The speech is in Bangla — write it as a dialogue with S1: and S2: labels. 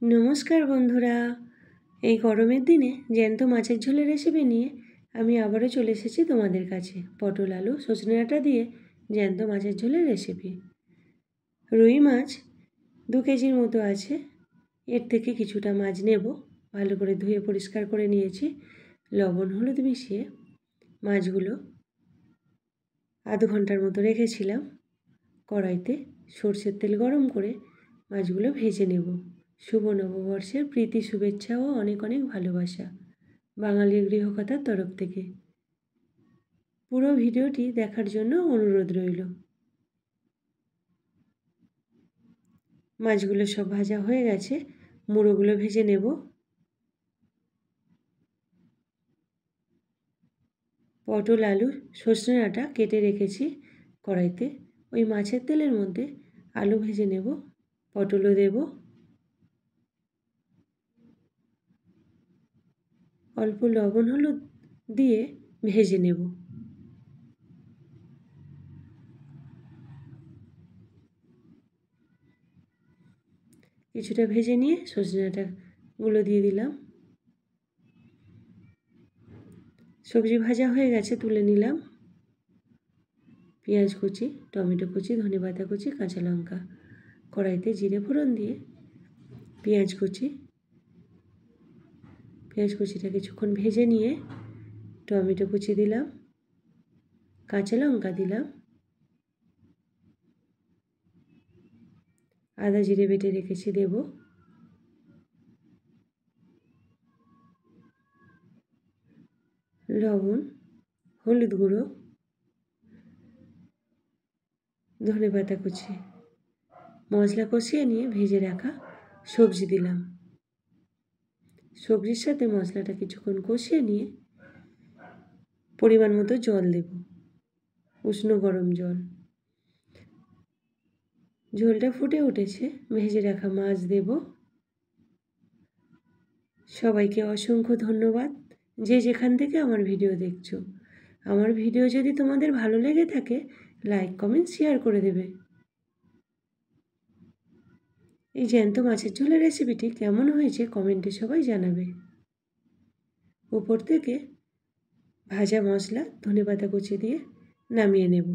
S1: নমস্কার বন্ধুরা, এই গরমের দিনে জ্যান্ত মাছের ঝোলের রেসিপি নিয়ে আমি আবারও চলে এসেছি তোমাদের কাছে। পটল আলু সজনে ডাঁটা দিয়ে জ্যান্ত মাছের ঝোলের রেসিপি। রুই মাছ 2 কেজির মতো আছে। এর থেকে কিছুটা মাছ নেব, ভালো করে ধুয়ে পরিষ্কার করে নিয়েছি। লবণ হলুদ মিশিয়ে মাছগুলো আধ ঘন্টার মতো রেখেছিলাম। কড়াইতে সরষের তেল গরম করে মাছগুলো ভেজে নেব। শুভ নববর্ষের প্রীতি শুভেচ্ছা ও অনেক অনেক ভালোবাসা বাঙালির গৃহকথার তরফ থেকে। পুরো ভিডিওটি দেখার জন্য অনুরোধ রইল। মাছগুলো সব ভাজা হয়ে গেছে, মুড়োগুলো ভেজে নেব। পটল আলু সজনে ডাঁটা কেটে রেখেছি কড়াইতে। ওই মাছের তেলের মধ্যে আলু ভেজে নেব, পটলও দেব। অল্প লবণ হলুদ দিয়ে ভেজে নেব। কিছুটা ভেজে নিয়ে সজনে ডাঁটাগুলো দিয়ে দিলাম। সবজি ভাজা হয়ে গেছে, তুলে নিলাম। পেঁয়াজ কুচি, টমেটো কুচি, ধনেপাতা কুচি, কাঁচা লঙ্কা। কড়াইতে জিরে ফোড়ন দিয়ে পেঁয়াজ কুচিটা কিছুক্ষণ ভেজে নিয়ে টমেটো কুচি দিলাম, কাঁচা লঙ্কা দিলাম, আদা জিরে বেটে রেখেছি দেব, লবণ, হলুদ গুঁড়ো, ধনেপাতা কুচি। মশলা কষিয়ে নিয়ে ভেজে রাখা সবজি দিলাম। সবজির সাথে মশলাটা কিছুক্ষণ কষিয়ে নিয়ে পরিমাণ মতো জল দেব, উষ্ণ গরম জল। ঝোলটা ফুটে উঠেছে, ভেজে রাখা মাছ দেব। সবাইকে অসংখ্য ধন্যবাদ, যে যেখান থেকে আমার ভিডিও দেখছো। আমার ভিডিও যদি তোমাদের ভালো লেগে থাকে, লাইক কমেন্ট শেয়ার করে দেবে। এই জ্যান্ত মাছের ঝোলের রেসিপিটি কেমন হয়েছে কমেন্টে সবাই জানাবে। উপর থেকে ভাজা মশলা ধনেপাতা কুচি দিয়ে নামিয়ে নেব।